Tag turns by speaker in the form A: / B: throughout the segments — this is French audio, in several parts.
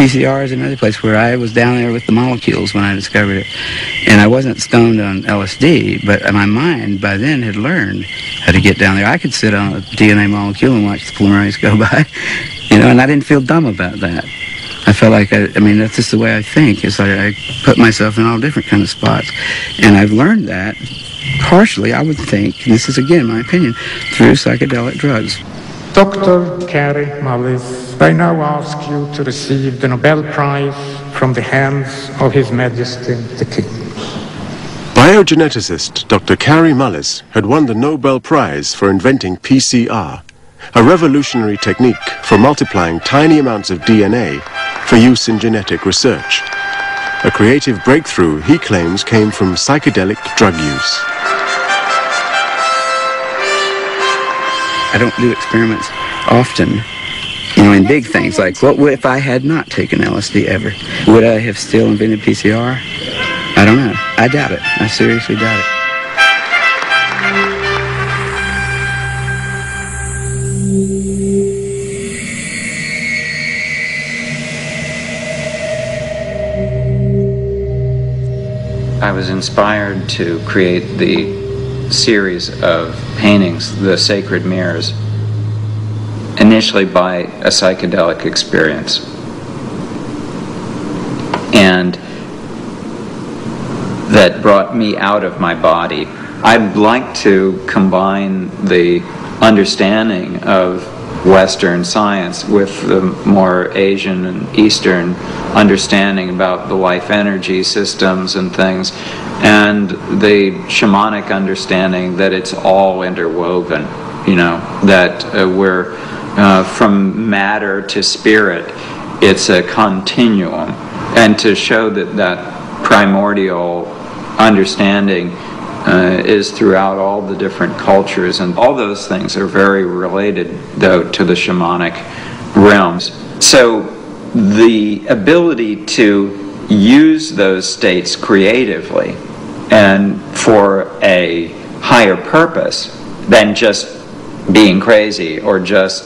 A: PCR is another place where I was down there with the molecules when I discovered it. And I wasn't stoned on LSD, but my mind by then had learned how to get down there. I could sit on a DNA molecule and watch the polymerase go by, and I didn't feel dumb about that. I felt like, that's just the way I think, is I put myself in all different kind of spots. And I've learned that, partially, I would think, and this is again my opinion, through psychedelic drugs.
B: Dr. Kary Mullis, I now ask you to receive the Nobel Prize from the hands of His Majesty the King.
C: Biogeneticist Dr. Kary Mullis had won the Nobel Prize for inventing PCR, a revolutionary technique for multiplying tiny amounts of DNA for use in genetic research. A creative breakthrough he claims came from psychedelic drug use.
A: I don't do experiments often, in big things like, what if I had not taken LSD ever? Would I have still invented PCR? I don't know. I doubt it. I seriously doubt it.
D: I was inspired to create the series of paintings, the Sacred Mirrors, initially by a psychedelic experience. And that brought me out of my body. I'd like to combine the understanding of Western science with the more Asian and Eastern understanding about the life energy systems and things, and the shamanic understanding that it's all interwoven, that we're from matter to spirit, it's a continuum, and to show that primordial understanding is throughout all the different cultures, and all those things are very related, though, to the shamanic realms. So the ability to use those states creatively and for a higher purpose than just being crazy or just,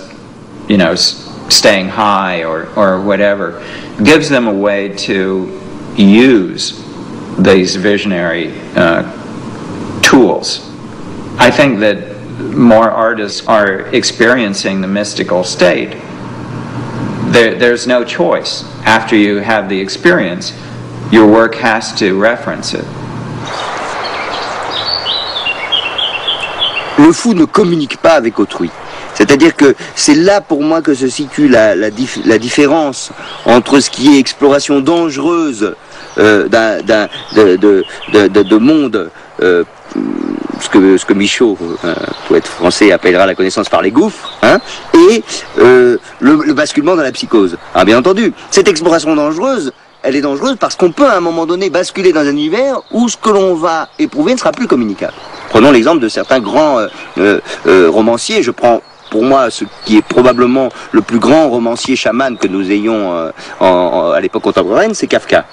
D: staying high or whatever, gives them a way to use these visionary tools. I think that more artists are experiencing the mystical state. There's no choice. After you have the experience, your work has to reference it.
E: Le fou ne communique pas avec autrui. C'est-à-dire que c'est là pour moi que se situe la différence entre ce qui est exploration dangereuse de monde, ce que Michaud, poète français, appellera la connaissance par les gouffres, et le basculement dans la psychose. Alors bien entendu, cette exploration dangereuse, elle est dangereuse parce qu'on peut à un moment donné basculer dans un univers où ce que l'on va éprouver ne sera plus communicable. Prenons l'exemple de certains grands romanciers. Je prends pour moi ce qui est probablement le plus grand romancier chaman que nous ayons à l'époque contemporaine, c'est Kafka.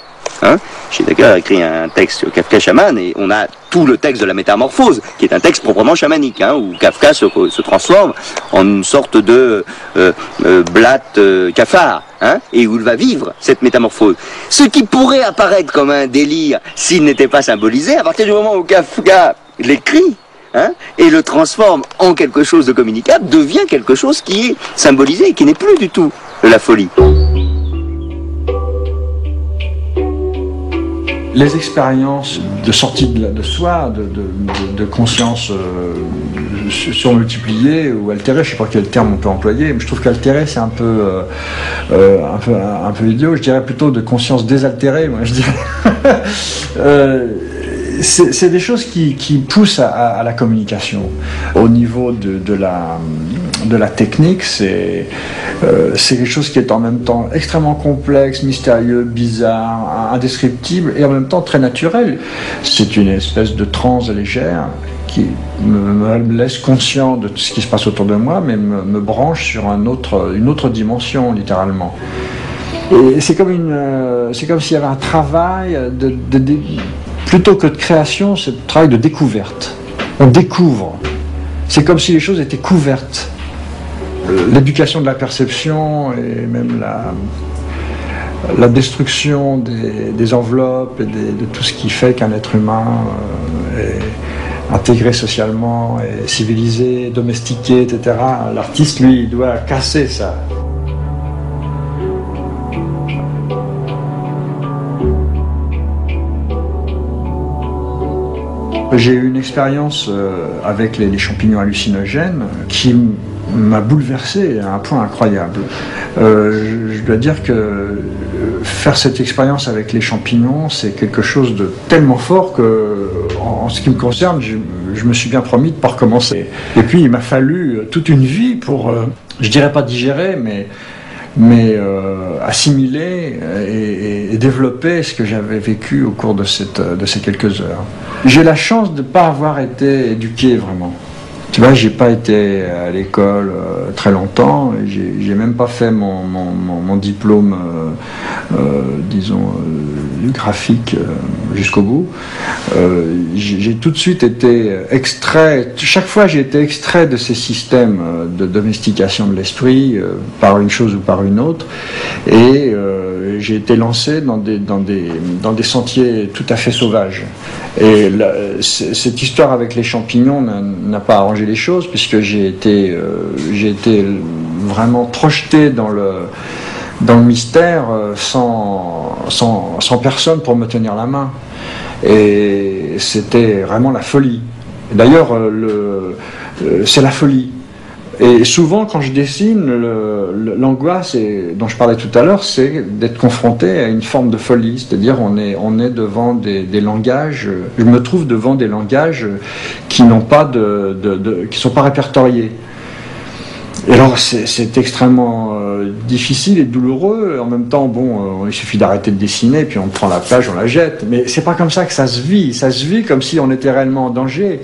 E: Shitaka a écrit un texte sur Kafka chaman, et on a tout le texte de la Métamorphose, qui est un texte proprement chamanique, où Kafka se transforme en une sorte de blatte cafard, et où il va vivre cette métamorphose. Ce qui pourrait apparaître comme un délire s'il n'était pas symbolisé, à partir du moment où Kafka l'écrit, et le transforme en quelque chose de communicable, devient quelque chose qui est symbolisé et qui n'est plus du tout de la folie.
F: Les expériences de sortie de soi, de conscience surmultipliée ou altérée, je ne sais pas quel terme on peut employer, mais je trouve qu'altérée c'est un peu idiot, je dirais plutôt de conscience désaltérée, moi je dirais. C'est des choses qui poussent à la communication. Au niveau de la technique, c'est quelque chose qui est en même temps extrêmement complexe, mystérieux, bizarre, indescriptible et en même temps très naturel. C'est une espèce de transe légère qui me laisse conscient de tout ce qui se passe autour de moi, mais me branche sur une autre dimension, littéralement. Et c'est comme s'il y avait un travail plutôt que de création, c'est un travail de découverte. On découvre. C'est comme si les choses étaient couvertes. L'éducation de la perception et même la destruction des enveloppes et de tout ce qui fait qu'un être humain est intégré socialement, est civilisé, domestiqué, etc. L'artiste, lui, il doit casser ça. J'ai eu une expérience avec les champignons hallucinogènes qui m'a bouleversé à un point incroyable. Je dois dire que faire cette expérience avec les champignons, c'est quelque chose de tellement fort que, en ce qui me concerne, je me suis bien promis de ne pas recommencer. Et puis il m'a fallu toute une vie pour, je dirais pas digérer, mais assimiler et développer ce que j'avais vécu au cours de ces quelques heures. J'ai la chance de ne pas avoir été éduqué vraiment. Tu vois, j'ai pas été à l'école très longtemps, j'ai même pas fait mon diplôme, disons, graphique jusqu'au bout. J'ai tout de suite été extrait, chaque fois j'ai été extrait de ces systèmes de domestication de l'esprit, par une chose ou par une autre, et j'ai été lancé dans des sentiers tout à fait sauvages. Et cette histoire avec les champignons n'a pas arrangé les choses, puisque j'ai été vraiment projeté dans le mystère sans personne pour me tenir la main. Et c'était vraiment la folie. D'ailleurs, c'est la folie. Et souvent, quand je dessine, l'angoisse dont je parlais tout à l'heure, c'est d'être confronté à une forme de folie. C'est-à-dire, on est devant des langages. Je me trouve devant des langages qui n'ont pas qui sont pas répertoriés. Et alors, c'est extrêmement difficile et douloureux. En même temps, bon, il suffit d'arrêter de dessiner, puis on prend la page, on la jette. Mais c'est pas comme ça que ça se vit. Ça se vit comme si on était réellement en danger.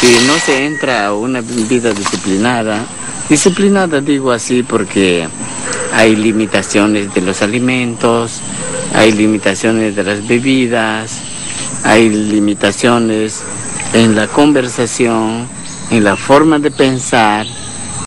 G: Si no se entra a una vida disciplinada digo así porque hay limitaciones de los alimentos, hay limitaciones de las bebidas, hay limitaciones en la conversación, en la forma de pensar.